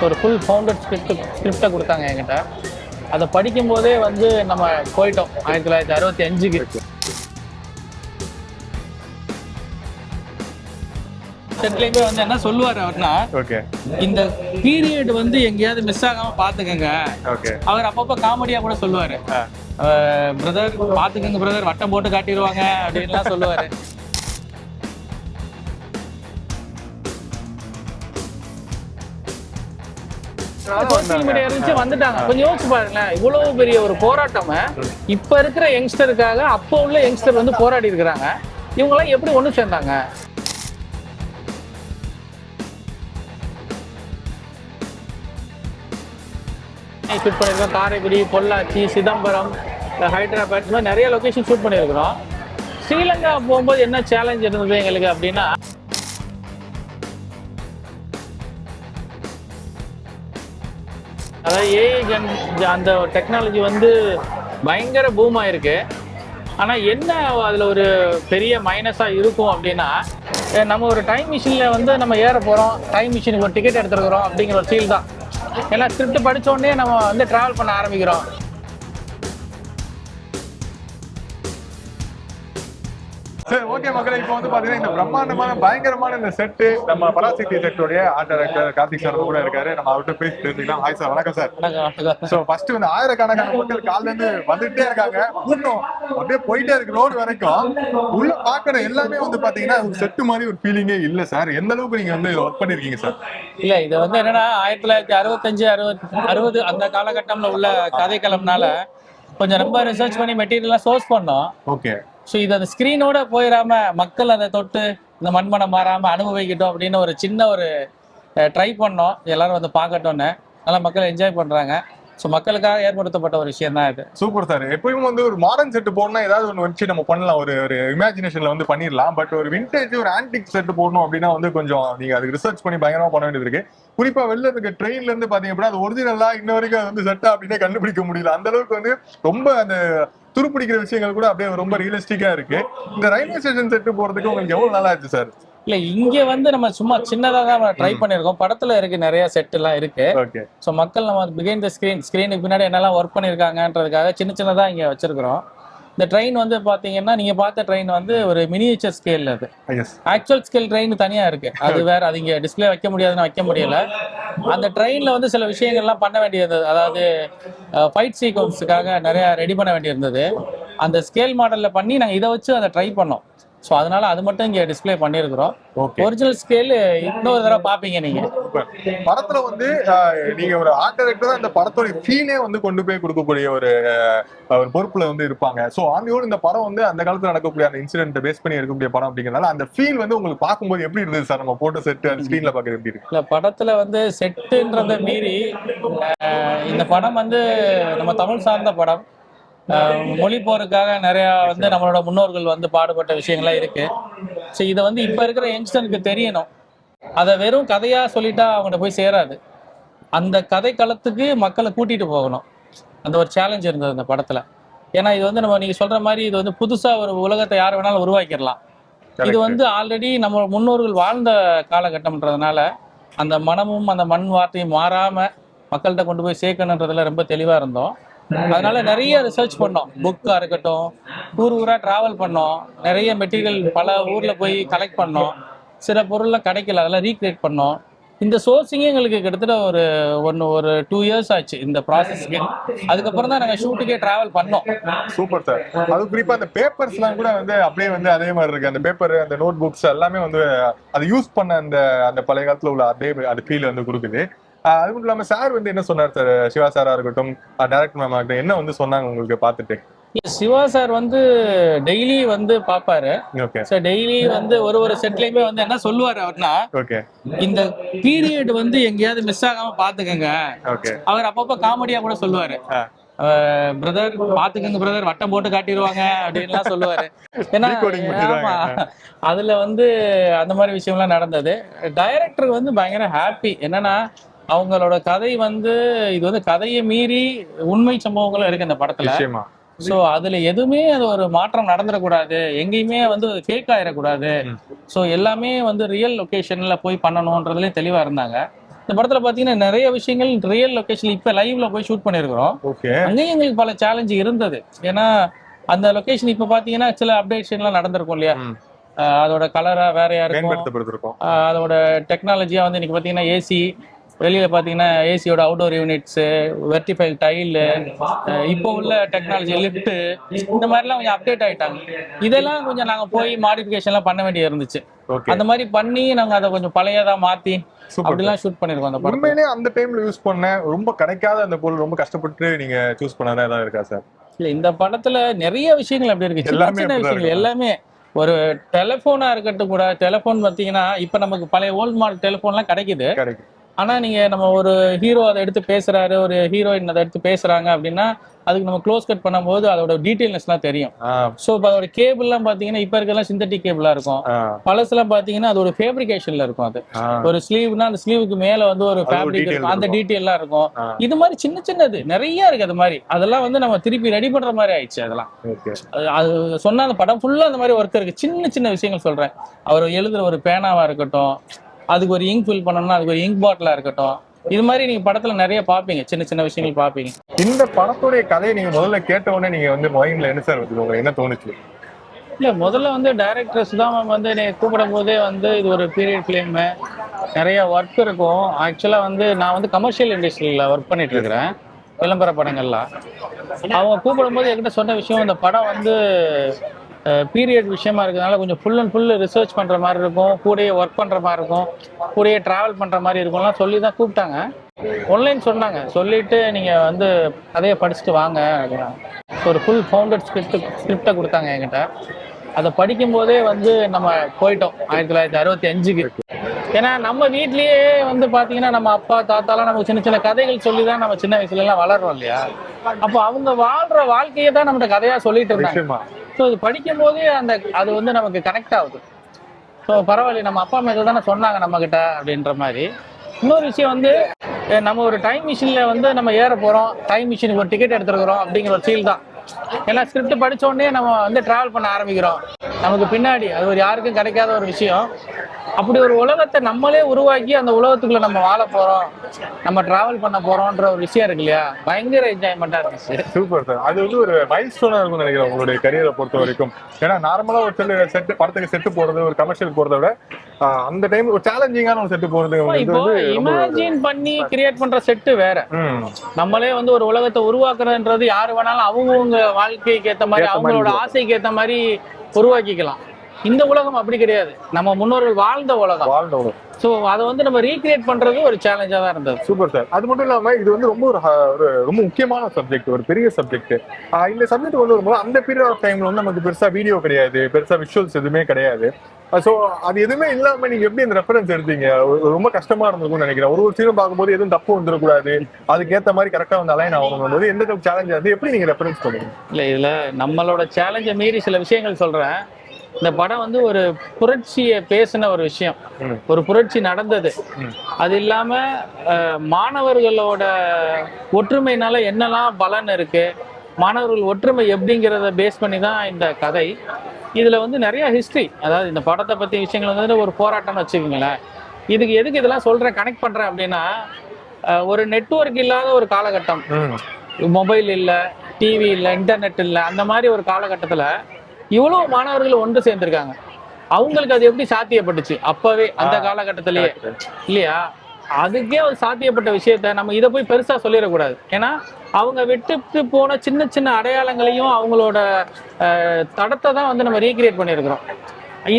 ஒரு full founded ஸ்கிரிப்டை கொடுத்தாங்க என்கிட்ட. அதை படிக்கும்போதே வந்து நம்ம போயிட்டோம் 1965க்கு. செட்லையுமே வந்து என்ன சொல்லுவார் அவர்னா, இந்த பீரியட் வந்து எங்கேயாவது மிஸ் ஆகாம பாத்துக்கங்க. அவர் அப்பப்போ காமெடியா கூட சொல்லுவாரு, பிரதர் பாத்துக்கங்க பிரதர், வட்டம் போட்டு காட்டிடுவாங்க அப்படின்லாம் சொல்லுவாரு. சோசியல் மீடியா இருந்துச்சு வந்துட்டாங்க. கொஞ்சம் யோசிச்சு பாருங்களேன், இவ்வளவு பெரிய ஒரு போராட்டம் இப்ப இருக்கிற யங்ஸ்டருக்காக அப்போ உள்ள யங்ஸ்டர் வந்து போராடி இருக்கிறாங்க. இவங்கெல்லாம் எப்படி ஒண்ணு சேர்ந்தாங்க? ஷூட் பண்ணியிருக்கோம். காரைக்குடி, பொள்ளாச்சி, சிதம்பரம், ஹைதராபாத், இந்த மாதிரி நிறைய லொக்கேஷன் ஷூட் பண்ணியிருக்கிறோம். ஸ்ரீலங்கா போகும்போது என்ன சேலஞ்ச் இருந்தது எங்களுக்கு அப்படின்னா, அதாவது ஏஐ அந்த டெக்னாலஜி வந்து பயங்கர பூம் ஆயிருக்கு. ஆனால் என்ன அதில் ஒரு பெரிய மைனஸாக இருக்கும் அப்படின்னா, நம்ம ஒரு டைம் மிஷினில் வந்து நம்ம ஏற போகிறோம், டைம் மிஷினுக்கு ஒரு டிக்கெட் எடுத்துருக்குறோம் அப்படிங்கிற ஒரு ஃபீல் தான். ஏன்னா ஸ்கிரிப்ட் படித்தோடனே நம்ம வந்து ட்ராவல் பண்ண ஆரம்பிக்கிறோம். சரி, ஓகே மக்களே, இப்போ வந்து பாத்தீங்கன்னா இந்த பிரம்மாண்டமான பயங்கரமான இந்த செட்டு நம்ம பராசக்தி செட்டோடைய ஆர்ட் டைரக்டர் கார்த்திக் சார் கூட இருக்காரு. நம்ம அவர்கிட்ட பேசி தெரிஞ்சுக்கலாம். Hi sir. வணக்கம் சார். சோ ஃபர்ஸ்ட் வந்து ஆயிரக்கணக்கான மக்கள் காலைல இருந்து வந்துட்டே இருக்காங்க, கூட்டம் அப்படியே போயிட்டே இருக்கு ரோடு வரைக்கும். உள்ள பாக்குற எல்லாமே வந்து பாத்தீங்கன்னா ஒரு செட்டு மாதிரி ஒரு ஃபீலிங்கே இல்ல சார். எந்த அளவுக்கு நீங்க வந்து ஒர்க் பண்ணிருக்கீங்க சார்? இல்ல, இது வந்து என்னன்னா 1965 60 அந்த காலகட்டம்ல உள்ள கதைக்களம்னால கொஞ்சம் ரொம்ப ரிசர்ச் பண்ணி மெட்டீரியல்லாம் சோர்ஸ் பண்ணோம். ஓகே. ஸோ இது அந்த ஸ்க்ரீனோட போயிடாம மக்கள் அதை தொட்டு இந்த மண்மனம் மாறாம அனுபவிக்கட்டும் அப்படின்னு ஒரு சின்ன ஒரு ட்ரை பண்ணோம். எல்லாரும் வந்து பார்க்கட்டும்னு. நல்லா மக்கள் என்ஜாய் பண்றாங்க. ஸோ மக்களுக்காக ஏற்படுத்தப்பட்ட ஒரு விஷயம் தான் இது. Super sir. எப்பயும் வந்து ஒரு மாடர்ன் செட்டு போடணும்னா ஏதாவது ஒன்று வச்சு நம்ம பண்ணலாம், ஒரு இமேஜினேஷன்ல வந்து பண்ணிடலாம். பட் ஒரு விண்டேஜ் ஒரு ஆன்டிக் செட்டு போடணும் அப்படின்னா வந்து கொஞ்சம் நீங்க அதுக்கு ரிசர்ச் பண்ணி பயங்கரமா பண்ண வேண்டியது இருக்கு. குறிப்பா வெளில இருக்க ட்ரெயின்ல இருந்து பாத்தீங்க அப்படின்னா அது ஒரிஜினலா இன்ன வரைக்கும் அது வந்து செட்டா அப்படின்னே கண்டுபிடிக்க முடியல. அந்த அளவுக்கு வந்து ரொம்ப அந்த துருப்பிடிக்கிற விஷயங்கள் கூட அப்படியே ரொம்ப ரியலிஸ்டிக்கா இருக்கு. இந்த ரயில்வே ஸ்டேஷன் செட்டு போறதுக்கு உங்களுக்கு எவ்வளவு நாள் ஆச்சு சார்? இல்ல, இங்க வந்து நம்ம சும்மா சின்னதா தான் ட்ரை பண்ணிருக்கோம். படத்துல இருக்கு, நிறைய செட் எல்லாம் இருக்கு. ஸோ மக்கள் நம்ம பிகைண்ட் த ஸ்கிரீனுக்கு பின்னாடி என்னெல்லாம் ஒர்க் பண்ணிருக்காங்கன்றதுக்காக சின்ன சின்னதா இங்க வச்சிருக்கிறோம். இந்த ட்ரெயின் வந்து பாத்தீங்கன்னா நீங்க பார்த்த ட்ரெயின் வந்து ஒரு மினியேச்சர் ஸ்கேல். அது ஆக்சுவல் ஸ்கேல் ட்ரெயின் தனியா இருக்கு, அது வேற. அது இங்க டிஸ்பிளே வைக்க முடியாதுன்னு வைக்க முடியல. அந்த ட்ரெயின்ல வந்து சில விஷயங்கள்லாம் பண்ண வேண்டியது, அதாவது ஃபைட் சீக்வன்ஸுக்காக நிறைய ரெடி பண்ண வேண்டியிருந்தது. அந்த ஸ்கேல் மாடல்ல பண்ணி நாங்கள் இதை வச்சு அதை ட்ரை பண்ணோம். ஸோ அதனால அது மட்டும் இங்கே டிஸ்பிளே பண்ணியிருக்கிறோம். ஒரிஜினல் ஸ்கேல் இன்னொரு தடவை பார்ப்பீங்க நீங்க. படத்துல வந்து நீங்க ஒரு ஆர்ட் டைரக்டர் தான் இந்த படத்தோட ஃபீலே வந்து கொண்டு போய் கொடுக்கக்கூடிய ஒரு பொறுப்புல வந்து இருப்பாங்க. ஸோ ஆண்டியோடு இந்த படம் வந்து அந்த காலத்துல நடக்கக்கூடிய அந்த இன்சிடென்ட் பேஸ் பண்ணி இருக்கக்கூடிய படம் அப்படிங்கிறதுனால அந்த ஃபீல் வந்து உங்களுக்கு பார்க்கும்போது எப்படி இருந்தது சார்? நம்ம போட்டோ செட் அந்த ஸ்கிரீன்ல பார்க்கறது எப்படி இருக்கு? இல்ல, படத்துல வந்து செட்டுன்றதை மீறி இந்த படம் வந்து நம்ம தமிழ் சார்ந்த படம். மொழி போருக்காக நிறைய வந்து நம்மளோட முன்னோர்கள் வந்து பாடுபட்ட விஷயங்கள்லாம் இருக்கு. ஸோ இதை வந்து இப்ப இருக்கிற யங்ஸ்டருக்கு தெரியணும். அதை வெறும் கதையா சொல்லிட்டா அவங்கள்ட்ட போய் சேராது. அந்த கதை களத்துக்கு மக்களை கூட்டிட்டு போகணும். அந்த ஒரு சேலஞ்ச் இருந்தது அந்த படத்துல. ஏன்னா இது வந்து நீங்க சொல்ற மாதிரி இது வந்து புதுசா ஒரு உலகத்தை யார் வேணாலும் உருவாக்கிடலாம். இது வந்து ஆல்ரெடி நம்ம முன்னோர்கள் வாழ்ந்த காலகட்டம்ன்றதுனால அந்த மனமும் அந்த மண் வார்த்தையும் மாறாம மக்கள்கிட்ட கொண்டு போய் சேர்க்கணுன்றதுல ரொம்ப தெளிவா இருந்தோம். அதனால நிறைய ரிசர்ச் பண்ணோம். புக்கா இருக்கட்டும், ஊரா டிராவல் பண்ணோம், நிறைய மெட்டீரியல் பல ஊர்ல போய் கலெக்ட் பண்ணோம். சில பொருள்லாம் கிடைக்கல, அதெல்லாம் ரீக்ரியேட் பண்ணோம். இந்த சோர்சிங்கே எங்களுக்கு கிட்டத்தட்ட ஒரு 2 இயர்ஸ் ஆச்சு இந்த ப்ராசஸ்க்கு. அதுக்கப்புறம் தான் நாங்கள் ஷூட்டுக்கே டிராவல் பண்ணோம். Super sir. அது குறிப்பா அந்த பேப்பர்ஸ்லாம் கூட வந்து அப்படியே வந்து அதே மாதிரி இருக்கு. அந்த பேப்பர், அந்த நோட் புக்ஸ் எல்லாமே வந்து அதை யூஸ் பண்ண அந்த பழைய காலத்துல உள்ள அதே அது ஃபீல் வந்து கொடுக்குது. அது மட்டும் இல்லாம சார் வந்து என்ன சொன்னார் சார்? சிவா சாரா இருக்கட்டும், டைரக்டர் மேம் ஆகட்டும், என்ன வந்து சொன்னாங்க உங்களுக்கு பார்த்துட்டு? சிவா சார் வந்து டெய்லி வந்து பாப்பாரு. டெய்லி வந்து ஒரு செட்லயுமே வந்து என்ன சொல்லுவாரு அவர்னா, இந்த பீரியட் வந்து எங்கேயாவது மிஸ் ஆகாம பாத்துக்கங்க. அவர் அப்பப்ப காமெடியா கூட சொல்லுவாரு, பிரதர் பாத்துக்கங்க பிரதர், வட்டம் போட்டு காட்டிடுவாங்க அப்படின்லாம் சொல்லுவாரு. ஏன்னா அதுல வந்து அந்த மாதிரி விஷயம்லாம் நடந்தது. டைரக்டர் வந்து பயங்கர ஹாப்பி. என்னன்னா அவங்களோட கதை வந்து இது வந்து கதையை மீறி உண்மை சம்பவங்களும் இருக்கு இந்த படத்துல. சோ அதுல எதுவுமே அது ஒரு மாற்றம் நடந்துடக்கூடாது, எங்கேயுமே வந்து ஃபேக் ஆயிடக்கூடாது. சோ எல்லாமே வந்து ரியல் லொகேஷன்ல போய் பண்ணணும்ன்றதுலயும் தெளிவா இருந்தாங்க. இந்த படத்துல பாத்தீங்கன்னா நிறைய விஷயங்கள் ரியல் லொகேஷன் இப்ப லைவ்ல போய் ஷூட் பண்ணிருக்கிறோம். ஓகே. அங்கேயும் எங்களுக்கு பல சேலஞ்சு இருந்தது. ஏன்னா அந்த லொகேஷன் இப்ப பாத்தீங்கன்னா சில அப்டேஷன் எல்லாம் நடந்திருக்கும் இல்லையா, அதோட கலரா வேறையா இருக்கும், அதோட டெக்னாலஜியா வந்து இன்னைக்கு பாத்தீங்கன்னா ஏசி வெளியில பாத்தீங்கன்னா ஏசியோட அவுட்டோர் யூனிட்ஸ், வெர்டிஃபைல் டைல், இப்போ உள்ள டெக்னாலஜி லிஃப்ட், இந்த மாதிரிலாம் கொஞ்சம் அப்டேட் ஆயிட்டாங்க. இதெல்லாம் கொஞ்சம் நாங்க போய் மாடிஃபிகேஷன்லாம் பண்ண வேண்டியது இருந்துச்சு. அந்த மாதிரி பண்ணி நாங்க அதை கொஞ்சம் பழையதா மாத்தி அப்படிலாம் ஷூட் பண்ணிருக்கோம். அந்த படம் உண்மையிலேயே அந்த டைம்ல யூஸ் பண்ண ரொம்ப கிடைக்காத அந்த பொருள் ரொம்ப கஷ்டப்பட்டு நீங்க சூஸ் பண்ணதா ஏதாவது இருக்கா சார்? இல்ல, இந்த படத்துல நிறைய விஷயங்கள் அப்படி இருக்கு, சின்ன சின்ன விஷயங்கள் எல்லாமே. ஒரு டெலிபோனா இருக்கட்டும் கூட, டெலிபோன் பாத்தீங்கன்னா இப்ப நமக்கு பழைய ஓல்ட் மாடல் டெலிபோன்லாம் கிடைக்குது. ஆனா நீங்க நம்ம ஒரு ஹீரோ அதை எடுத்து பேசுறாரு, ஒரு ஹீரோயின் அதை எடுத்து பேசுறாங்க அப்படின்னா அதுக்கு நம்ம க்ளோஸ் கட் பண்ணும்போது அதோட டீடைல்னஸ்லாம் தெரியும். ஸோ அதோட கேபிள்லாம் பாத்தீங்கன்னா இப்ப இருக்கலாம் சிந்தட்டிக் கேபிளா இருக்கும். பழசுலாம் பாத்தீங்கன்னா அது ஒரு ஃபேப்ரிகேஷன்ல இருக்கும். அது ஒரு ஸ்லீவ்னா அந்த ஸ்லீவுக்கு மேல வந்து ஒரு ஃபேப்ரிக் இருக்கும், அந்த டீடைல்லாம் இருக்கும். இது மாதிரி சின்ன சின்னது நிறைய இருக்கு. அது மாதிரி அதெல்லாம் வந்து நம்ம திருப்பி ரெடி பண்ற மாதிரி ஆயிடுச்சு. அதெல்லாம் அது சொன்ன அந்த படம் ஃபுல்லா அந்த மாதிரி ஒர்க் இருக்கு. சின்ன சின்ன விஷயங்கள் சொல்றேன். அவர் எழுதுற ஒரு பேனாவா இருக்கட்டும், அதுக்கு ஒரு இங்க் ஃபில் பண்ணணும்னா அதுக்கு ஒரு இங்க் பாட்டிலா இருக்கட்டும், இது மாதிரி நீங்க படத்துல நிறைய பாப்பீங்க, சின்ன சின்ன விஷயங்கள் பாப்பீங்க. இந்த படத்துடைய கதையை நீங்க முதல்ல கேட்ட உடனே நீங்க வந்து மைண்ட்ல என்ன சார் வந்து உங்களுக்கு என்ன தோணுச்சு? இல்ல, முதல்ல வந்து டைரக்டர்ஸ் தான் வந்து என்னை கூப்பிடும் போதே வந்து இது ஒரு பீரியட் ஃபிலிம், நிறைய ஒர்க் இருக்கும். ஆக்சுவலா வந்து நான் வந்து கமர்ஷியல் இண்டஸ்ட்ரியில ஒர்க் பண்ணிட்டு இருக்கிறேன், விளம்பர படங்கள்லாம். அவங்க கூப்பிடும் போது என்கிட்ட சொன்ன விஷயம், இந்த படம் வந்து பீரியட் விஷயமா இருக்கிறதுனால கொஞ்சம் ஃபுல் அண்ட் ஃபுல் ரிசர்ச் பண்ற மாதிரி இருக்கும், கூடயே ஒர்க் பண்ற மாதிரி இருக்கும், கூடயே டிராவல் பண்ற மாதிரி இருக்கும்லாம் சொல்லி தான் கூப்பிட்டாங்க. ஆன்லைன் சொன்னாங்க, சொல்லிட்டு நீங்க வந்து கதையை படிச்சுட்டு வாங்க அப்படின்னா ஒரு ஃபுல் ஃபவுண்டட் ஸ்கிரிப்டை கொடுத்தாங்க என்கிட்ட. அதை படிக்கும் போதே வந்து நம்ம போயிட்டோம் 1965க்கு. ஏன்னா நம்ம வீட்லயே வந்து பாத்தீங்கன்னா நம்ம அப்பா தாத்தாலாம் நமக்கு சின்ன சின்ன கதைகள் சொல்லிதான் நம்ம சின்ன வயசுல எல்லாம் வளர்றோம் இல்லையா. அப்போ அவங்க வாழ்ற வாழ்க்கையை தான் நம்ம கதையா சொல்லிட்டு இருந்தாங்க. ஸோ இது படிக்கும் போதே அது வந்து நமக்கு கனெக்ட் ஆகுது. ஸோ பரவாயில்ல, நம்ம அப்பா அம்மா இதை தானே சொன்னாங்க நம்ம கிட்ட அப்படின்ற மாதிரி. இன்னொரு விஷயம் வந்து நம்ம ஒரு டைம் மிஷின்ல வந்து நம்ம ஏற போறோம், டைம் மிஷினுக்கு ஒரு டிக்கெட் எடுத்துருக்கிறோம் அப்படிங்கிற ஒரு ஃபீல் தான். ஏன்னா ஸ்கிரிப்ட் படிச்ச உடனே நம்ம வந்து டிராவல் பண்ண ஆரம்பிக்கிறோம். நமக்கு பின்னாடி அது ஒரு யாருக்கும் கிடைக்காத ஒரு விஷயம். அப்படி ஒரு உலகத்தை நம்மளே உருவாக்கி அந்த உலகத்துக்குள்ள நம்ம வாழ போறோம், நம்ம டிராவல் பண்ண போறோம்ன்ற ஒரு விஷயம் இருக்கு இல்லையா, பயங்கர என்ஜாய்மெண்டா இருந்துச்சு. Super sir. அது வந்து ஒரு மைல்ஸ்டோனா இருக்கும் நினைக்கிறேன் உங்களுடைய கரியரை பொறுத்த வரைக்கும். ஏன்னா நார்மலா ஒரு செட்டு படத்துக்கு செட்டு போறது, ஒரு கமர்ஷியல் போறதை விட அந்த டைம் ஒரு சேலஞ்சிங்கான ஒரு செட்டு போறது. இப்போ இமேஜின் பண்ணி கிரியேட் பண்ற செட்டு வேற, நம்மளே வந்து ஒரு உலகத்தை உருவாக்குறதுன்றது யாரு வேணாலும் அவங்கவுங்க வாழ்க்கைக்கு ஏத்த மாதிரி அவங்களோட ஆசைக்கு ஏத்த மாதிரி உருவாக்கிக்கலாம். இந்த உலகம் அப்படி கிடையாது, நம்ம முன்னோர்கள் வாழ்ந்த உலகம். சோ அதை வந்து நம்ம ரீக்ரியேட் பண்றது ஒரு சேலஞ்சா தான் இருந்தது. Super sir. அது மட்டும் இல்லாம இது வந்து ரொம்ப ரொம்ப முக்கியமான சப்ஜெக்ட், ஒரு பெரிய சப்ஜெக்ட். இந்த சப்ஜெக்ட் வந்து வரும்போது அந்த பீரியட் ஆஃப் டைம்ல வந்து நமக்கு பெருசா வீடியோ கிடையாது, பெருசா விஷுவல்ஸ் எதுவுமே கிடையாது. சோ அது எதுவுமே இல்லாம நீங்க எப்படி இந்த ரெஃபரன்ஸ் எடுத்தீங்க? ரொம்ப கஷ்டமா இருந்திருக்கும்னு நினைக்கிறேன். ஒரு சீனும் பார்க்கும்போது எதுவும் தப்பு வந்துடக்கூடாது, அதுக்கு ஏத்த மாதிரி கரெக்டா வந்து அலைன் ஆகணும் போது எந்த சேலஞ்ச் அது எப்படி நீங்க ரெஃபரன்ஸ் பண்ணுங்க? இல்ல, இதுல நம்மளோட சேலஞ்சை மீறி சில விஷயங்கள் சொல்றேன். இந்த படம் வந்து ஒரு புரட்சியை பேசின ஒரு விஷயம், ஒரு புரட்சி நடந்தது. அது இல்லாம மாணவர்களோட ஒற்றுமைனால என்னெல்லாம் பலன் இருக்கு, மாணவர்கள் ஒற்றுமை எப்படிங்கிறத பேஸ் பண்ணி தான் இந்த கதை. இதுல வந்து நிறைய ஹிஸ்டரி, அதாவது இந்த படத்தை பத்தி விஷயங்கள் வந்து ஒரு போராட்டம்னு வச்சுக்கோங்களேன். இதுக்கு எதுக்கு இதெல்லாம் சொல்றேன், கனெக்ட் பண்றேன் அப்படின்னா, ஒரு நெட்வொர்க் இல்லாத ஒரு காலகட்டம், மொபைல் இல்லை, டிவி இல்லை, இன்டர்நெட் இல்லை, அந்த மாதிரி ஒரு காலகட்டத்துல இவ்வளவு மாணவர்கள் ஒன்று சேர்ந்திருக்காங்க. அவங்களுக்கு அது எப்படி சாத்தியப்பட்டுச்சு அப்பவே அந்த காலகட்டத்திலேயே இல்லையா? அதுக்கே ஒரு சாத்தியப்பட்ட விஷயத்த நம்ம இதை போய் பெருசா சொல்லிடக்கூடாது. ஏன்னா அவங்க விட்டு போன சின்ன சின்ன அடையாளங்களையும் அவங்களோட தடத்தை தான் வந்து நம்ம ரீக்ரியேட் பண்ணியிருக்கிறோம்.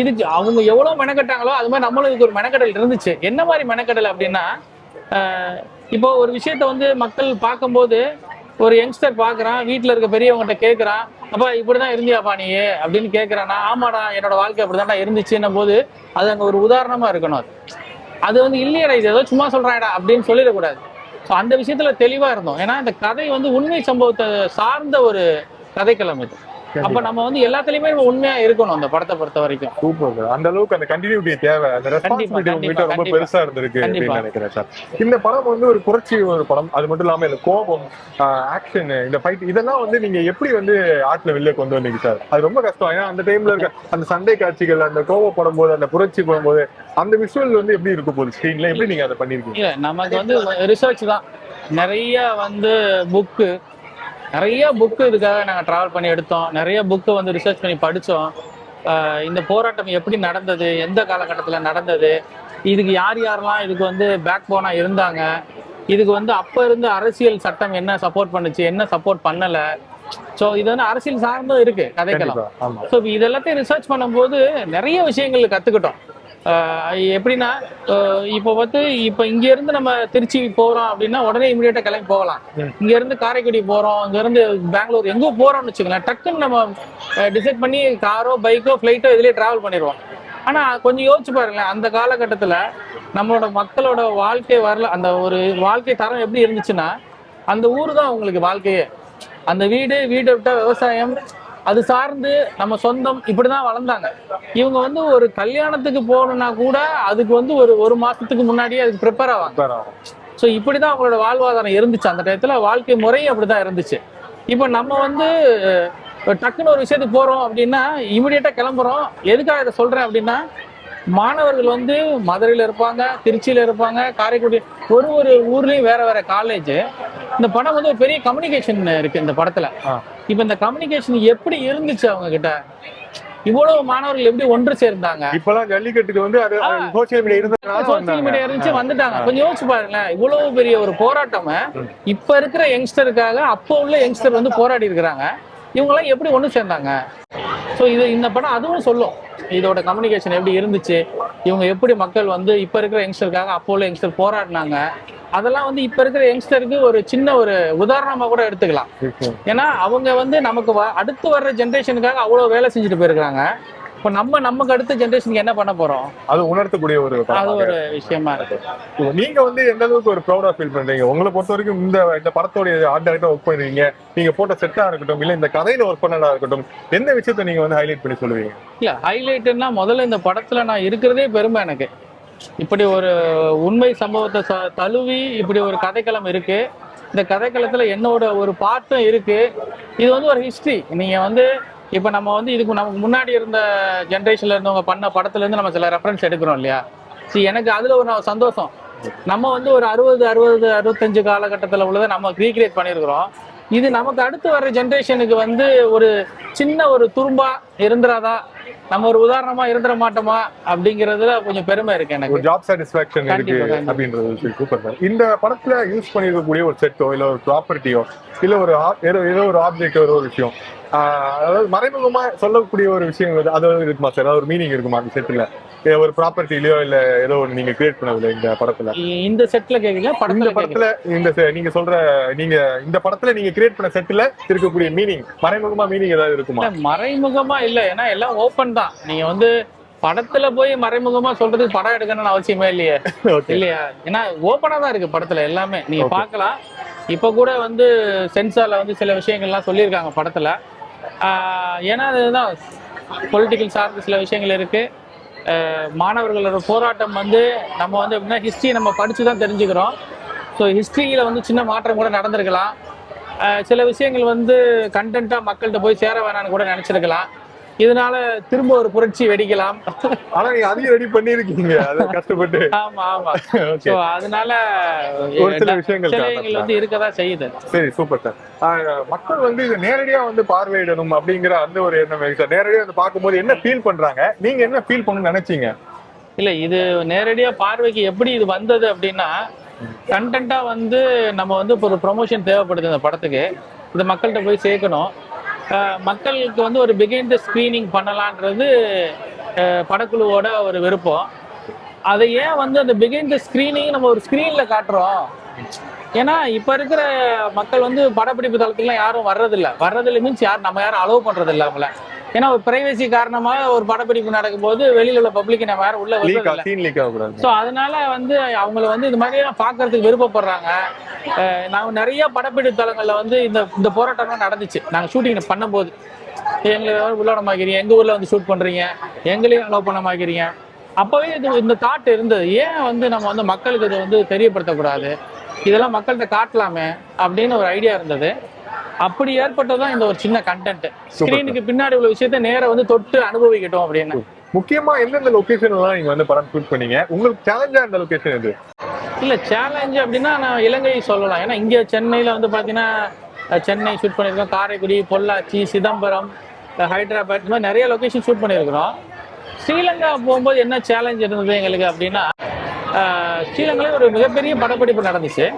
இதுக்கு அவங்க எவ்வளவு மெனக்கட்டாங்களோ அது மாதிரி நம்மளும் இதுக்கு ஒரு மெனக்கடல் இருந்துச்சு. என்ன மாதிரி மெனக்கடல் அப்படின்னா, இப்போ ஒரு விஷயத்த வந்து மக்கள் பார்க்கும்போது, ஒரு யங்ஸ்டர் பாக்குறான், வீட்டுல இருக்க பெரியவங்ககிட்ட கேட்கறான், அப்பா இப்படிதான் இருந்தியாப்பா நீ அப்படின்னு கேட்கறானா, ஆமாடா என்னோட வாழ்க்கை அப்படிதான்டா இருந்துச்சுன்னும் போது அது அங்க ஒரு உதாரணமா இருக்கணும். அது வந்து இல்லையடா இது ஏதோ சும்மா சொல்றாடா அப்படின்னு சொல்லிடக்கூடாது. ஸோ அந்த விஷயத்துல தெளிவா இருந்தோம். ஏன்னா இந்த கதை வந்து உண்மை சம்பவத்தை சார்ந்த ஒரு கதைக்களம் இது. அப்ப நம்ம வந்து எல்லாத்துலயுமே நம்ம உண்மையா இருக்கணும் அந்த படத்தை பொறுத்த வரைக்கும். Super sir. அந்த அளவுக்கு அந்த கண்டினியூட்டி தேவை, அந்த ரெஸ்பான்சிபிலிட்டி உங்ககிட்ட ரொம்ப பெருசா இருந்திருக்கு அப்படின்னு நினைக்கிறேன் சார். இந்த படம் வந்து ஒரு புரட்சி ஒரு படம், அது மட்டும் இல்லாம இந்த கோபம், ஆக்ஷன், இந்த ஃபைட், இதெல்லாம் வந்து நீங்க எப்படி வந்து ஆர்ட்ல வெளில கொண்டு வந்தீங்க சார்? அது ரொம்ப கஷ்டம். ஏன்னா அந்த டைம்ல இருக்க அந்த சண்டை காட்சிகள், அந்த கோபப்படும் போது, அந்த புரட்சி போடும்போது அந்த விஷுவல் வந்து எப்படி இருக்க போகுது ஸ்கிரீன்ல, எப்படி நீங்க அதை பண்ணிருக்கீங்க? இல்ல நமக்கு வந்து ரிசர்ச் தான், நிறைய வந்து நிறைய புக்கு இதுக்காக நாங்கள் ட்ராவல் பண்ணி எடுத்தோம். நிறைய புக்கு வந்து ரிசர்ச் பண்ணி படித்தோம். இந்த போராட்டம் எப்படி நடந்தது, எந்த காலகட்டத்தில் நடந்தது, இதுக்கு யார் யாரெல்லாம் இதுக்கு வந்து பேக் போனாக இருந்தாங்க, இதுக்கு வந்து அப்போ இருந்த அரசியல் சட்டம் என்ன சப்போர்ட் பண்ணுச்சு, என்ன சப்போர்ட் பண்ணலை. ஸோ இது வந்து அரசியல் சார்ந்தும் இருக்கு கதைக்கலாம். ஸோ இது எல்லாத்தையும் ரிசர்ச் பண்ணும்போது நிறைய விஷயங்கள் கற்றுக்கிட்டோம். எப்படின்னா இப்போ இங்க இருந்து நம்ம திருச்சி போறோம் அப்படின்னா உடனே இமீடியட்டா கிளம்பி போகலாம். இங்க இருந்து காரைக்குடி போறோம், இங்க இருந்து பெங்களூர் எங்கோ போறோம்னு வச்சுக்கலாம், டக்குன்னு நம்ம டிசைட் பண்ணி காரோ பைக்கோ ஃபிளைட்டோ இதுலயே டிராவல் பண்ணிடுவோம். ஆனா கொஞ்சம் யோசிச்சு பாருங்களேன், அந்த காலகட்டத்துல நம்மளோட மக்களோட வாழ்க்கை வரல, அந்த ஒரு வாழ்க்கை தரம் எப்படி இருந்துச்சுன்னா அந்த ஊரு தான் உங்களுக்கு வாழ்க்கையே. அந்த வீடு விட்டா விவசாயம், அது சார்ந்து நம்ம சொந்தம், இப்படிதான் வளர்ந்தாங்க. இவங்க வந்து ஒரு கல்யாணத்துக்கு போகணும்னா கூட அதுக்கு வந்து ஒரு மாசத்துக்கு முன்னாடியே அதுக்கு ப்ரிப்பேர் ஆவாங்க. ஸோ இப்படிதான் அவங்களோட வாழ்வாதாரம் இருந்துச்சு அந்த டயத்துல, வாழ்க்கை முறையும் அப்படிதான் இருந்துச்சு. இப்போ நம்ம வந்து டக்குன்னு ஒரு விஷயத்துக்கு போறோம் அப்படின்னா இமிடியேட்டா கிளம்புறோம். எதுக்காக இதை சொல்றேன் அப்படின்னா, மாணவர்கள் வந்து மதுரையில இருப்பாங்க, திருச்சியில இருப்பாங்க, காரைக்குடி, ஒரு ஊர்லயும் வேற வேற காலேஜ். இந்த படம் வந்து ஒரு பெரிய கம்யூனிகேஷன் இருக்கு இந்த படத்துல. இப்ப இந்த கம்யூனிகேஷன் எப்படி இருந்துச்சு அவங்க கிட்ட, இவ்வளவு மாணவர்கள் எப்படி ஒன்று சேர்ந்தாங்க. இப்பெல்லாம் ஜல்லிக்கட்டுக்கு வந்து சோசியல் மீடியா இருந்துச்சு, வந்துட்டாங்க. கொஞ்சம் யோசிச்சு பாருங்களேன், இவ்வளவு பெரிய ஒரு போராட்டம் இப்ப இருக்கிற யங்ஸ்டருக்காக அப்போ உள்ள யங்ஸ்டர் வந்து போராடி இருக்கிறாங்க. இவங்க எல்லாம் எப்படி ஒண்ணு சேர்ந்தாங்க. ஸோ இந்த படம் அதுவும் சொல்லும், இதோட கம்யூனிகேஷன் எப்படி இருந்துச்சு, இவங்க எப்படி மக்கள் வந்து இப்ப இருக்கிற யங்ஸ்டருக்காக அப்போ உள்ள யங்ஸ்டர் போராடினாங்க. அதெல்லாம் வந்து இப்ப இருக்கிற யங்ஸ்டருக்கு ஒரு சின்ன ஒரு உதாரணமா கூட எடுத்துக்கலாம். ஏன்னா அவங்க வந்து நமக்கு அடுத்து வர்ற ஜென்ரேஷனுக்காக அவ்வளவு வேலை செஞ்சுட்டு போயிருக்காங்க. இப்போ நமக்கு அடுத்த ஜென்ரேஷனுக்கு என்ன பண்ண போறோம், அது உணர்த்தக்கூடிய ஒரு விஷயமா இருக்கு. நீங்க வந்து எந்த அளவுக்கு ஒரு ப்ரௌடா ஃபீல் பண்றீங்க? உங்களை பொறுத்த வரைக்கும் இந்த படத்தோட ஆர்ட் டைரக்டரா ஒர்க் பண்ணிருக்கீங்க, நீங்க போட்ட செட்டா இருக்கட்டும், இல்ல இந்த கதையில ஒர்க் பண்ணதா இருக்கட்டும், எந்த விஷயத்த நீங்க வந்து ஹைலைட் பண்ணி சொல்லுவீங்க? இல்ல ஹைலைட்னா முதல்ல இந்த படத்துல நான் இருக்கிறதே பெருமை எனக்கு. இப்படி ஒரு உண்மை சம்பவத்தை தழுவி இப்படி ஒரு கதைக்களம் இருக்கு. இந்த கதைக்களத்துல என்னோட ஒரு பாட்டும் இருக்கு. இது வந்து ஒரு ஹிஸ்டரி. நீங்க வந்து இப்ப நம்ம வந்து இதுக்கு நமக்கு முன்னாடி இருந்த ஜென்ரேஷன்ல இருந்தவங்க பண்ண படத்துல இருந்து நம்ம சில ரெஃபரன்ஸ் எடுக்கிறோம் இல்லையா. எனக்கு அதுல ஒரு சந்தோஷம். நம்ம வந்து ஒரு 60-65 காலகட்டத்துல உள்ளதை நம்ம ரீக்ரியேட் பண்ணியிருக்கிறோம். இது நமக்கு அடுத்து வர்ற ஜென்ரேஷனுக்கு வந்து ஒரு சின்ன ஒரு துரும்பா இருந்துராதா, நம்ம ஒரு உதாரணமா இருந்துட மாட்டோமா அப்படிங்கறதுல கொஞ்சம் பெருமை இருக்கு எனக்கு. ஜாப் சாட்டிஸ்ஃபேக்ஷன் இருக்கு அப்படின்றது சூப்பர். இந்த படத்துல யூஸ் பண்ணிருக்கக்கூடிய ஒரு செட்டோ இல்ல ஒரு ப்ராப்பர்ட்டியோ இல்ல ஒரு ஏதோ ஒரு ஆப்ஜெக்ட், ஒரு விஷயம், அதாவது மறைமுகமா சொல்லக்கூடிய ஒரு விஷயம் அதாவது இருக்குமா சார்? ஏதாவது ஒரு மீனிங் இருக்குமா அந்த செட்ல? ஒரு ப்ராப்பர்ட்டிலயோ இல்ல ஏதோ ஒன்று நீங்க கிரியேட் பண்ணதுல இந்த படத்துல? இந்த செட்ல கேக்குறீங்க? இந்த படத்துல நீங்க சொல்ற இந்த படத்துல நீங்க கிரியேட் பண்ண செட்ல இருக்கக்கூடிய மீனிங், மறைமுகமா மீனிங் ஏதாவது இருக்குமா? மறைமுகமா இல்ல, ஏன்னா எல்லாம் ஓப்பன் தான். நீங்க வந்து படத்துல போய் மறைமுகமா சொல்றதுக்கு படம் எடுக்கணும்னு அவசியமே இல்லையே இல்லையா? ஏன்னா ஓப்பனா தான் இருக்கு படத்துல எல்லாமே, நீங்க பாக்கலாம். இப்ப கூட வந்து சென்சார்ல வந்து சில விஷயங்கள்லாம் சொல்லியிருக்காங்க படத்துல. ஏன்னா அதுதான் பொலிட்டிக்கல் சார்ந்த சில விஷயங்கள் இருக்கு. மாணவர்களோட போராட்டம் வந்து நம்ம வந்து எப்படின்னா ஹிஸ்ட்ரி நம்ம படிச்சு தான் தெரிஞ்சுக்கிறோம். ஸோ ஹிஸ்ட்ரியில வந்து சின்ன மாற்றம் கூட நடந்திருக்கலாம். சில விஷயங்கள் வந்து கண்டென்ட்டா மக்கள்கிட்ட போய் சேர வேணான்னு கூட நினைச்சிருக்கலாம். இதனால திரும்ப ஒரு புரட்சி வெடிக்கலாம். ஆனா நீங்க அதையும் ரெடி பண்ணிருக்கீங்க கஷ்டப்பட்டு. ஆமா ஆமா. சோ அதனால ஒரு சில விஷயங்கள் வந்து இருக்கதான் செய்யுது. சரி, சூப்பர் சார். மக்கள் வந்து இது நேரடியா வந்து பார்வையிடணும் அப்படிங்கிற அந்த ஒரு எண்ணம் சார். நேரடியா வந்து பார்க்கும்போது என்ன ஃபீல் பண்றாங்க, நீங்க என்ன ஃபீல் பண்ணணும்னு நினைச்சீங்க? இல்ல இது நேரடியா பார்வைக்கு எப்படி இது வந்தது அப்படின்னா, கண்டென்ட்டா வந்து நம்ம வந்து ஒரு ப்ரொமோஷன் தேவைப்படுது இந்த படத்துக்கு, இது மக்கள்கிட்ட போய் சேர்க்கணும். மக்களுக்கு வந்து ஒரு பிகைண்ட் த ஸ்கிரீனிங் பண்ணலான்றது படக்குழுவோட ஒரு விருப்பம். அதை ஏன் வந்து அந்த பிகைண்ட் த ஸ்கிரீனிங் நம்ம ஒரு ஸ்கிரீன்ல காட்டுறோம்? ஏன்னா இப்ப இருக்கிற மக்கள் வந்து படப்பிடிப்பு தளத்துக்குலாம் யாரும் வர்றதில்லை மீன்ஸ் நம்ம யாரும் அலோவ் பண்றது இல்லை அவங்கள. ஏன்னா ஒரு பிரைவசி காரணமாக ஒரு படப்பிடிப்பு நடக்கும்போது வெளியில உள்ள பப்ளிக் நம்ம யாரும் உள்ள வரதில்லை. ஸோ அதனால வந்து அவங்கள வந்து இது மாதிரி பாக்குறதுக்கு விருப்பப்படுறாங்க. நாங்கள் நிறைய படப்பிடிப்பு தளங்கள்ல வந்து இந்த போராட்டம்லாம் நடந்துச்சு நாங்கள் ஷூட்டிங் பண்ணும்போது. எங்களை உள்ள விட மாக்கிறீங்க, எங்க ஊர்ல வந்து ஷூட் பண்றீங்க, எங்களையும் அலோவ் பண்ண மாக்கிறீங்க. அப்பவே இந்த தாட் இருந்தது, ஏன் வந்து நம்ம வந்து மக்களுக்கு இதை வந்து தெரியப்படுத்தக்கூடாது, இதெல்லாம் மக்கள்கிட்ட காட்டலாமே அப்படின்னு ஒரு ஐடியா இருந்தது. அப்படி ஏற்பட்டதான் இந்த ஒரு சின்ன கண்டென்ட். ஸ்கிரீனுக்கு பின்னாடி உள்ள விஷயத்த நேரா வந்து தொட்டு அனுபவிக்கட்டும் அப்படின்னு. முக்கியமா எந்தெந்த லொகேஷன் எல்லாம் நீங்க வந்து படம் ஷூட் பண்ணீங்க? உங்களுக்கு சேலஞ்சா இந்த லொகேஷன் எது? இல்ல சேலஞ்சு அப்படின்னா நான் இலங்கை சொல்லலாம். ஏன்னா இங்க சென்னையில வந்து பாத்தீங்கன்னா சென்னை ஷூட் பண்ணியிருக்கோம், காரைக்குடி, பொள்ளாச்சி, சிதம்பரம், ஹைதராபாத், இந்த மாதிரி நிறைய லொகேஷன் ஷூட் பண்ணியிருக்கிறோம். ஸ்ரீலங்கா போகும்போது என்ன சேலஞ்ச் இருந்தது எங்களுக்கு அப்படின்னா, ஸ்ரீலங்கால ஒரு மிகப்பெரிய படப்பிடிப்பு நடந்துச்சு.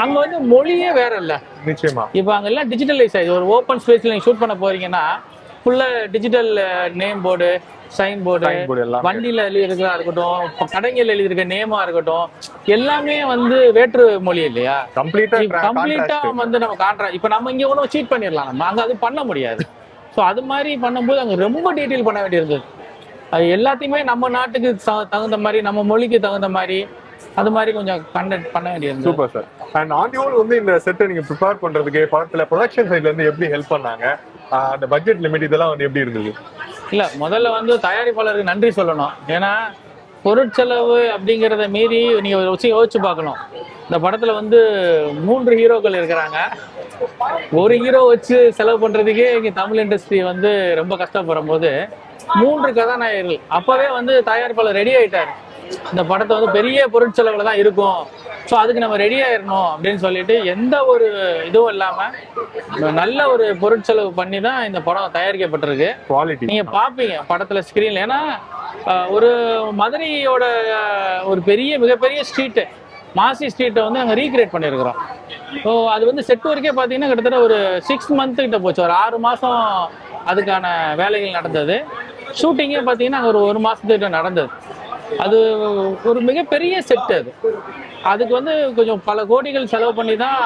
அங்க வந்து மொழியே வேற இல்ல. நிச்சயமா. இப்ப அங்க எல்லாம் டிஜிட்டலைஸ் ஆயிடுச்சு. ஒரு ஓப்பன் ஸ்பேஸ்ல நீங்க ஷூட் பண்ண போறீங்கன்னா ஃபுல்லா digital name board, sign board, வண்டியில எழுதிருக்கா இருக்கட்டும், கடைகள் எழுதிருக்க நேமா இருக்கட்டும், எல்லாமே வந்து வேற்று மொழி இல்லையா? கம்ப்ளீட்டா வந்து நம்ம காட்டுறோம். இப்ப நம்ம இங்க ஒன்றும் சீட் பண்ணிடலாம், நம்ம அங்க அது பண்ண முடியாது. ஸோ அது மாதிரி பண்ணும்போது அங்க ரொம்ப டீட்டெயில் பண்ண வேண்டியிருந்தது. அது எல்லாத்தையுமே நம்ம நாட்டுக்கு தகுந்த மாதிரி, நம்ம மொழிக்கு தகுந்த மாதிரி, அது மாதிரி கொஞ்சம் கண்டென்ட் பண்ண வேண்டியது. Super sir. அண்ட் ஆடியோவில் வந்து இந்த செட்டை நீங்க ப்ரிப்பேர் பண்றதுக்கு படத்துல ப்ரொடக்ஷன் சைட்ல இருந்து எப்படி ஹெல்ப் பண்ணாங்க? அந்த பட்ஜெட் லிமிட் இதெல்லாம் வந்து எப்படி இருந்தது? இல்ல முதல்ல வந்து தயாரிப்பாளருக்கு நன்றி சொல்லணும். ஏன்னா பொருட்செலவு அப்படிங்கிறத மீறி நீங்க யோசிச்சு பார்க்கணும். இந்த படத்துல வந்து 3 ஹீரோக்கள் இருக்கிறாங்க. ஒரு ஹீரோ வச்சு செலவு பண்றதுக்கே இங்க தமிழ் இண்டஸ்ட்ரி வந்து ரொம்ப கஷ்டப்படும் போது 3 கதாநாயகர்கள் அப்பவே வந்து தயாரிப்பாளர் ரெடி ஆயிட்டாரு. இந்த படத்தை வந்து பெரிய பொருட்செலவுல தான் இருக்கும், ஸோ அதுக்கு நம்ம ரெடி ஆயிடணும் அப்படின்னு சொல்லிட்டு எந்த ஒரு இதுவும் இல்லாம நல்ல ஒரு பொருட்செலவு பண்ணி தான் இந்த படம் தயாரிக்கப்பட்டிருக்கு. குவாலிட்டி நீங்க பாப்பீங்க படத்துல ஸ்கிரீன்ல. ஏன்னா ஒரு மதுரையோட ஒரு மிகப்பெரிய ஸ்ட்ரீட்டு, மாசி ஸ்ட்ரீட்டை வந்து அங்கே ரீக்ரியேட் பண்ணியிருக்கிறோம். ஸோ அது வந்து செட் ஒர்க்கே பார்த்தீங்கன்னா கிட்டத்தட்ட ஒரு 6 மந்த் கிட்ட போச்சு. ஒரு 6 மாதம் அதுக்கான வேலைகள் நடந்தது. ஷூட்டிங்கே பார்த்தீங்கன்னா அங்கே ஒரு மாதத்துக்கிட்ட நடந்தது. அது ஒரு மிகப்பெரிய செட்டு. அதுக்கு வந்து கொஞ்சம் பல கோடிகள் செலவு பண்ணி தான்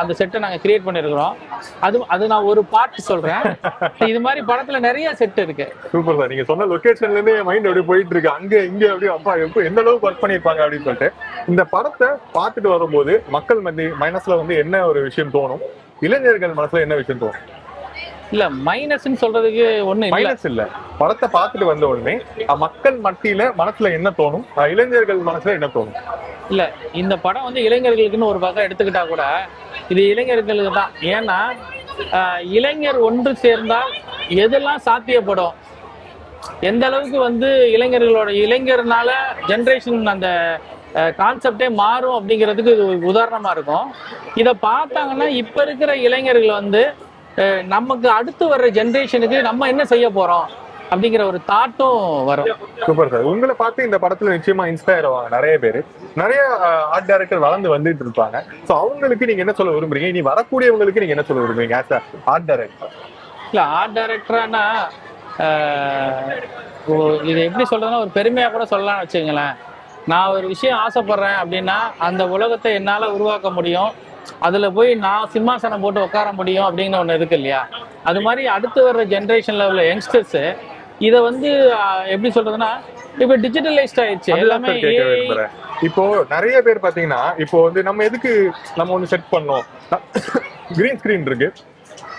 அந்த செட்டை நாங்கள் கிரியேட் பண்ணியிருக்கிறோம். அது நான் ஒரு பார்ட் சொல்றேன். இது மாதிரி படத்துல நிறைய செட் இருக்கு. Super sir. நீங்க சொன்ன லொகேஷன்ல இருந்து என் மைண்ட் அப்படியே போயிட்டு இருக்கு. அங்க இங்க அப்படியே அப்பா எப்போ எந்த அளவுக்கு ஒர்க் பண்ணிருப்பாங்க அப்படின்னு சொல்லிட்டு. இந்த படத்தை பார்த்துட்டு வரும்போது மக்கள் மனசுல வந்து என்ன ஒரு விஷயம் தோணும்? இளைஞர்கள் மனசுல என்ன விஷயம் தோணும்? இல்ல மைனஸ்ன்னு சொல்றதுக்கு ஒண்ணு மைனஸ் இல்ல. படத்தை பார்த்துட்டு வந்த உடனே மக்கள் மத்தியில மனசுல என்ன தோணும்? இளைஞர்கள் மனசுல என்ன தோணும்? இல்ல இந்த படம் வந்து இளைஞர்களுக்குன்னு ஒரு பக்கம் எடுத்துக்கிட்டா கூட இது இளைஞர்களுக்கு தான். ஏன்னா இளைஞர் ஒன்று சேர்ந்தால் எதெல்லாம் சாத்தியப்படும், எந்த அளவுக்கு வந்து இளைஞர்னால ஜென்ரேஷன் அந்த கான்செப்டே மாறும் அப்படிங்கிறதுக்கு இது உதாரணமா இருக்கும். இதை பார்த்தாங்கன்னா இப்ப இருக்கிற இளைஞர்கள் வந்து நமக்கு அடுத்து வர்ற ஜென்ரேஷனுக்கு நம்ம என்ன செய்ய போறோம் அப்படிங்கிற ஒரு தாட்டும் வரும். Super sir. உங்களை பார்த்து இந்த படத்துல நிச்சயமா இன்ஸ்பயர் ஆவாங்க நிறைய பேர். நிறைய ஆர்ட் டைரக்டர் வளர்ந்து வந்துட்டு இருப்பாங்க. ஸோ அவங்களுக்கு நீங்க என்ன சொல்ல விரும்புறீங்க? இனி வரக்கூடியவங்களுக்கு நீங்க என்ன சொல்ல விரும்புறீங்க ஆஸ் ஆர்ட் டைரக்டர்? இல்ல ஆர்ட் டைரக்டர்னா இது எப்படி சொல்றதுன்னா ஒரு பெருமையா கூட சொல்லலாம்னு வச்சுங்களேன். நான் ஒரு விஷயம் ஆசைப்படுறேன் அப்படின்னா அந்த உலகத்தை என்னால உருவாக்க முடியும், அதுல போய் நான் சிம்மாசனம் போட்டு உட்கார முடியும் அப்படிங்கிற ஒண்ணு இருக்கு இல்லையா? அது மாதிரி அடுத்து வர்ற ஜென்ரேஷன்ல உள்ள யங்ஸ்டர்ஸ் இதை வந்து எப்படி சொல்றதுன்னா இப்ப டிஜிட்டலைஸ்ட் ஆயிடுச்சு எல்லாமே. இப்போ நிறைய பேர் பாத்தீங்கன்னா இப்போ வந்து நம்ம ஒண்ணு செட் பண்ணோம், கிரீன் ஸ்கிரீன் இருக்கு,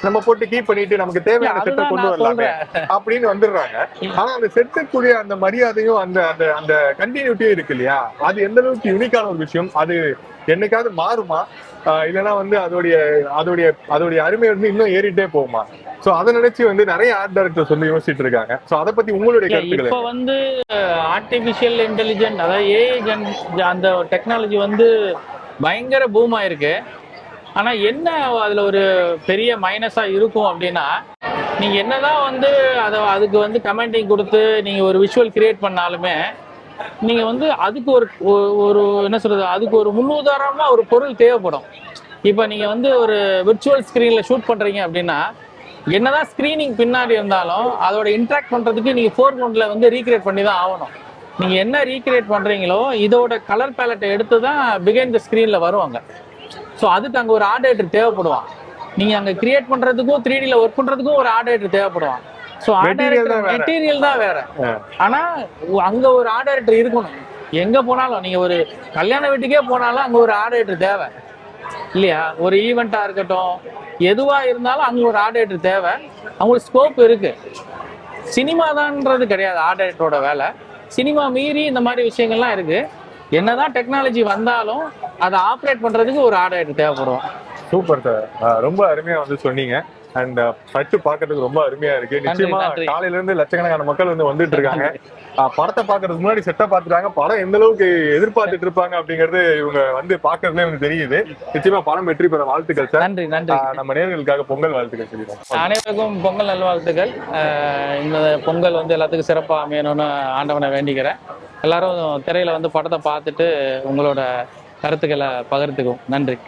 நம்ம போட்டு கீப் பண்ணிட்டு நமக்கு தேவையான செட்டை கொண்டு வரலாமே அப்படின்னு வந்துடுறாங்க. ஆனா அந்த செட்டுக்குரிய அந்த மரியாதையும் அந்த அந்த அந்த கண்டினியூட்டியும் இருக்கு இல்லையா? அது எந்த அளவுக்கு யூனிக்கான ஒரு விஷயம். அது என்னைக்காவது மாறுமா? இல்லைன்னா வந்து அதோடைய அருமை வந்து இன்னும் ஏறிட்டே போகுமா? சோ அதை நினைச்சு வந்து நிறைய ஆர்ட் டைரக்டர்ஸ் வந்து யோசிச்சுட்டு இருக்காங்க. சோ அதை பத்தி உங்களுடைய கருத்துக்கள்? இப்ப வந்து ஆர்டிபிஷியல் இன்டெலிஜென்ட், அதாவது அந்த டெக்னாலஜி வந்து பயங்கர பூம் ஆயிருக்கு. ஆனா என்ன அதுல ஒரு பெரிய மைனஸா இருக்கும் அப்படின்னா, நீங்க என்னதான் வந்து அதுக்கு வந்து கமெண்டிங் கொடுத்து நீங்க ஒரு விஷுவல் கிரியேட் பண்ணாலுமே நீங்க வந்து அதுக்கு ஒரு என்ன சொல்றது, அதுக்கு ஒரு முன்னுதாரணமா ஒரு பொருள் தேவைப்படும். இப்ப நீங்க வந்து ஒரு விர்ச்சுவல் ஸ்கிரீன்ல ஷூட் பண்றீங்க அப்படின்னா என்னதான் ஸ்கிரீனிங் பின்னாடி இருந்தாலும் அதோட இன்ட்ராக்ட் பண்றதுக்கு நீங்க ஃபோர்கிரவுண்ட்ல வந்து ரீக்ரியேட் பண்ணி தான் ஆகணும். நீங்க என்ன ரீக்ரியேட் பண்றீங்களோ இதோட கலர் பேலட்டை எடுத்து தான் பிஹைண்ட் த ஸ்கிரீன்ல வருவாங்க. ஸோ அதுக்கு அங்கே ஒரு ஆர்ட் டைரக்டர் தேவைப்படுவான். நீங்க அங்கே கிரியேட் பண்றதுக்கும் 3Dல ஒர்க் பண்றதுக்கும் ஒரு ஆர்ட் டைரக்டர் தேவைப்படுவான். ஸோ மெட்டீரியல் தான் வேற. ஆனா அங்க ஒரு ஆர்ட் டைரக்டர் இருக்கணும். எங்க போனாலும் நீங்க ஒரு கல்யாண வீட்டுக்கே போனாலும் அங்க ஒரு ஆர்ட் டைரக்டர் தேவை. இல்லையா? ஒரு ஈவெண்ட்டாக இருக்கட்டும், எதுவாக இருந்தாலும் அங்கே ஒரு ஆர்டேட்டர் தேவை. அவங்களுக்கு ஸ்கோப் இருக்கு. சினிமா தான்ன்றது கிடையாது ஆர்டேட்டரோட வேலை. சினிமா மீறி இந்த மாதிரி விஷயங்கள்லாம் இருக்கு. என்னதான் டெக்னாலஜி வந்தாலும் அதை ஆப்ரேட் பண்றதுக்கு ஒரு ஆர்டேட்டர் தேவைப்படும். சூப்பர் சார், ரொம்ப அருமையா வந்து சொன்னீங்க. அண்ட் சட்டு பாக்குறதுக்கு ரொம்ப அருமையா இருக்கு. நிச்சயமா நன்றி. காலையில இருந்து லட்சக்கணக்கான மக்கள் வந்து வந்துட்டு இருக்காங்க. படத்தை பாக்குறதுக்கு முன்னாடி செட்டை பாத்துட்டாங்க. படம் எந்த அளவுக்கு எதிர்பார்த்துட்டு இருப்பாங்க அப்படிங்கறது இவங்க வந்து பாக்குறதுல இவங்க தெரியுது. நிச்சயமா படம் வெற்றி பெற வாழ்த்துக்கள் சார். நன்றி நன்றி. நம்ம நேயர்களுக்காக பொங்கல் வாழ்த்துக்கள் சொல்லிடுறோம். அனைவருக்கும் பொங்கல் நல்வாழ்த்துக்கள். இந்த பொங்கல் வந்து எல்லாத்துக்கும் சிறப்பாக அமையணும்னு ஆண்டவனை வேண்டிக்கிறேன். எல்லாரும் திரையில வந்து படத்தை பார்த்துட்டு உங்களோட கருத்துக்களை பகிர்ந்துக்கும். நன்றி.